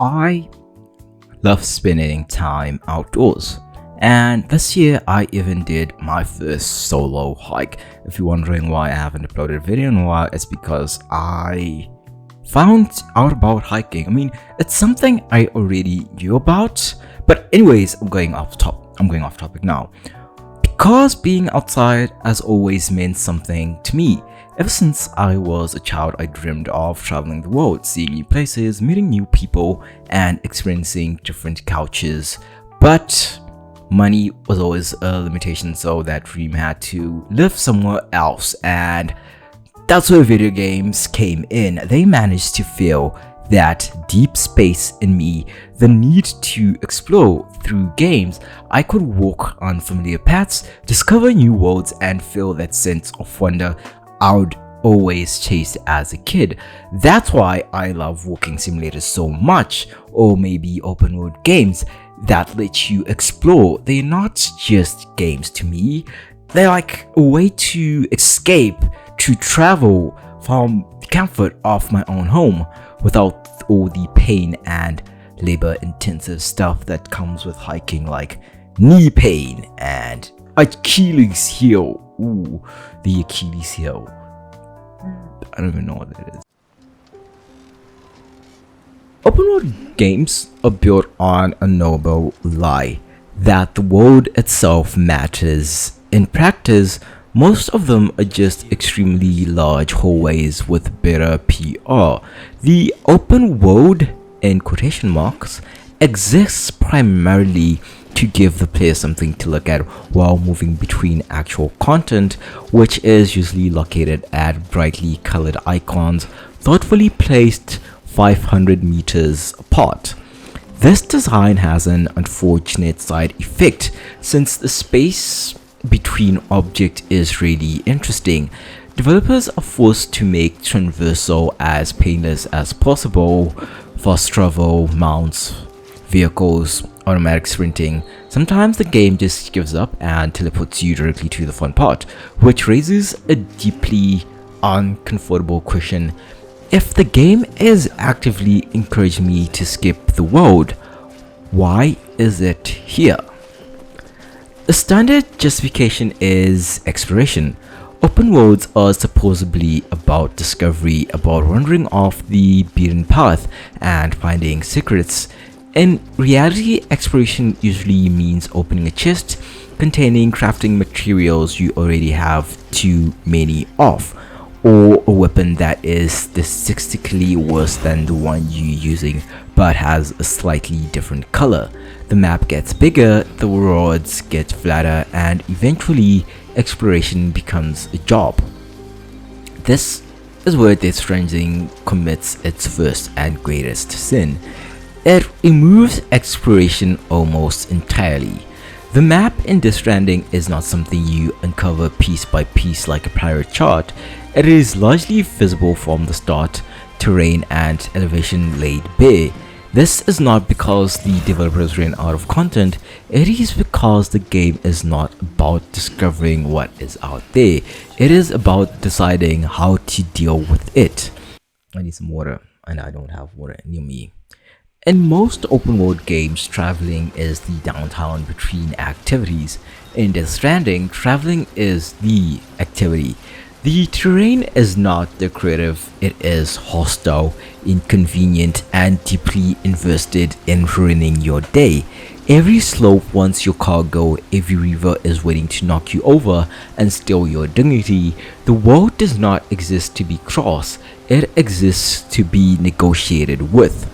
I love spending time outdoors, and this year I even did my first solo hike. If you're wondering why I haven't uploaded a video in a while, it's because I found out about hiking. It's something I already knew about, but anyways, I'm going off topic now. Because being outside has always meant something to me. Ever since I was a child, I dreamed of traveling the world, seeing new places, meeting new people, and experiencing different cultures. But money was always a limitation, so that dream had to live somewhere else, and that's where video games came in. They managed to fill that deep space in me, the need to explore through games. I could walk on familiar paths, discover new worlds, and feel that sense of wonder I would always chase as a kid. That's why I love walking simulators so much, or maybe open world games that let you explore. They're not just games to me, they're like a way to escape, to travel from the comfort of my own home without all the pain and labor intensive stuff that comes with hiking, like knee pain and Achilles heel. Ooh, the Achilles heel. I don't even know what that is. Open world games are built on a noble lie that the world itself matters. In practice, most of them are just extremely large hallways with better PR. The open world, in quotation marks, exists primarily to give the player something to look at while moving between actual content, which is usually located at brightly colored icons thoughtfully placed 500 meters apart. This design has an unfortunate side effect, since the space between objects is really interesting. Developers are forced to make traversal as painless as possible. Fast travel, mounts, vehicles, automatic sprinting. Sometimes the game just gives up and teleports you directly to the fun part, which raises a deeply uncomfortable question. If the game is actively encouraging me to skip the world, why is it here? The standard justification is exploration. Open worlds are supposedly about discovery, about wandering off the beaten path and finding secrets. In reality, exploration usually means opening a chest containing crafting materials you already have too many of, or a weapon that is statistically worse than the one you're using but has a slightly different color. The map gets bigger, the worlds get flatter, and eventually exploration becomes a job. This is where Death Stranding commits its first and greatest sin. It removes exploration almost entirely. The map in Death Stranding is not something you uncover piece by piece like a pirate chart. It is largely visible from the start, terrain and elevation laid bare. This is not because the developers ran out of content, it is because the game is not about discovering what is out there. It is about deciding how to deal with it. I need some water, and I don't have water near me. In most open world games, traveling is the downtime between activities. In Death Stranding, traveling is the activity. The terrain is not decorative, it is hostile, inconvenient, and deeply invested in ruining your day. Every slope wants your cargo, every river is waiting to knock you over and steal your dignity. The world does not exist to be crossed, it exists to be negotiated with.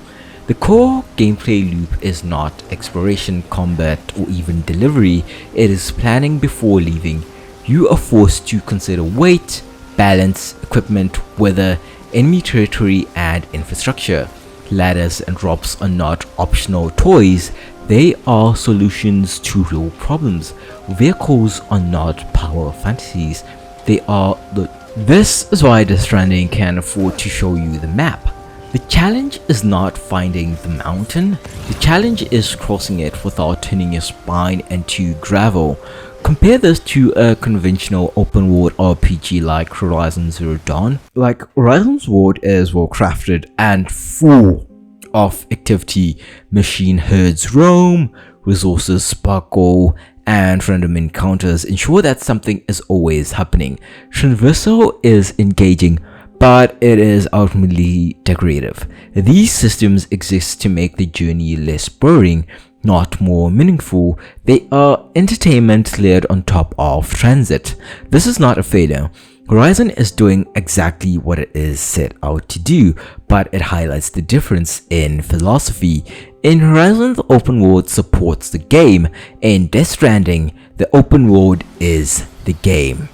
The core gameplay loop is not exploration, combat, or even delivery, it is planning before leaving. You are forced to consider weight, balance, equipment, weather, enemy territory, and infrastructure. Ladders and drops are not optional toys, they are solutions to real problems. Vehicles are not power fantasies, they are the... This is why Death Stranding can afford to show you the map. The challenge is not finding the mountain, the challenge is crossing it without turning your spine into gravel. Compare this to a conventional open world RPG like Horizon Zero Dawn. Like, Horizon's world is well crafted and full of activity. Machine herds roam, resources sparkle, and random encounters ensure that something is always happening. Traversal is engaging, but it is ultimately decorative. These systems exist to make the journey less boring, not more meaningful. They are entertainment layered on top of transit. This is not a failure. Horizon is doing exactly what it is set out to do, but it highlights the difference in philosophy. In Horizon, the open world supports the game. In Death Stranding, the open world is the game.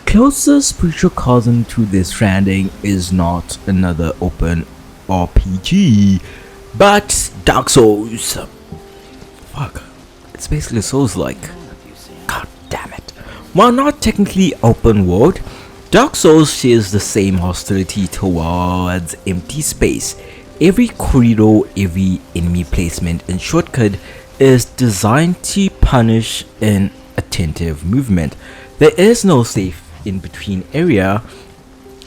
Closest spiritual cousin to Death Stranding is not another open RPG, but Dark Souls. Fuck. It's basically Souls-like. God damn it. While not technically open world, Dark Souls shares the same hostility towards empty space. Every corridor, every enemy placement and shortcut is designed to punish inattentive movement. There is no safe in between area.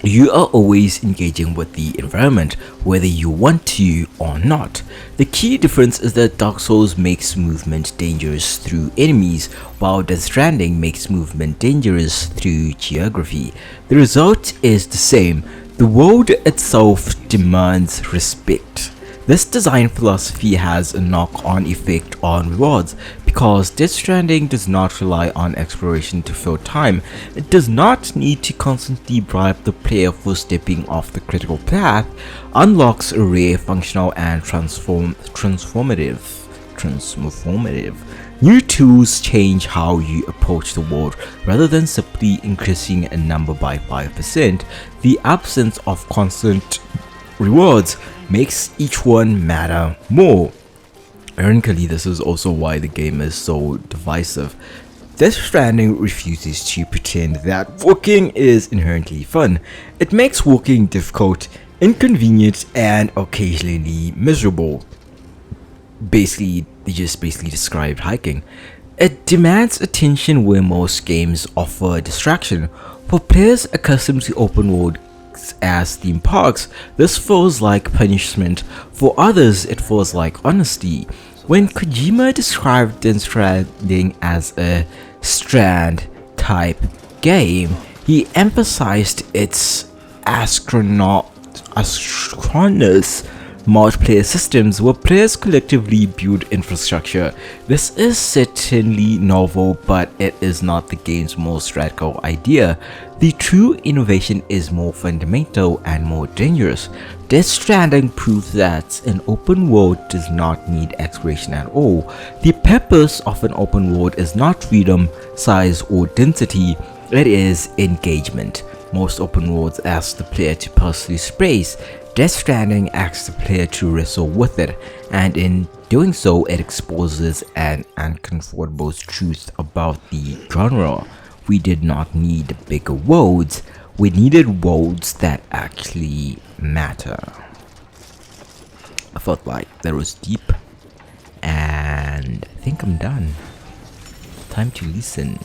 You are always engaging with the environment, whether you want to or not. The key difference is that Dark Souls makes movement dangerous through enemies, while Death Stranding makes movement dangerous through geography. The result is the same. The world itself demands respect. This design philosophy has a knock-on effect on rewards, because Death Stranding does not rely on exploration to fill time. It does not need to constantly bribe the player for stepping off the critical path. Unlocks a rare, functional, and transformative. New tools change how you approach the world. Rather than simply increasing a number by 5%, the absence of constant rewards makes each one matter more. Ironically, this is also why the game is so divisive. Death Stranding refuses to pretend that walking is inherently fun. It makes walking difficult, inconvenient, and occasionally miserable. They just described hiking. It demands attention where most games offer distraction. For players accustomed to open world as theme parks, this feels like punishment. For others, it feels like honesty. When Kojima described Death Stranding as a Strand type game, he emphasized its asynchronous multiplayer systems where players collectively build infrastructure. This is certainly novel, but it is not the game's most radical idea. The true innovation is more fundamental and more dangerous. Death Stranding proves that an open world does not need exploration at all. The purpose of an open world is not freedom, size, or density. It is engagement. Most open worlds ask the player to pursue space. Death Stranding asks the player to wrestle with it, and in doing so, it exposes an uncomfortable truth about the genre. We did not need bigger worlds, we needed worlds that actually matter. I felt like that was deep, and I think I'm done. Time to listen.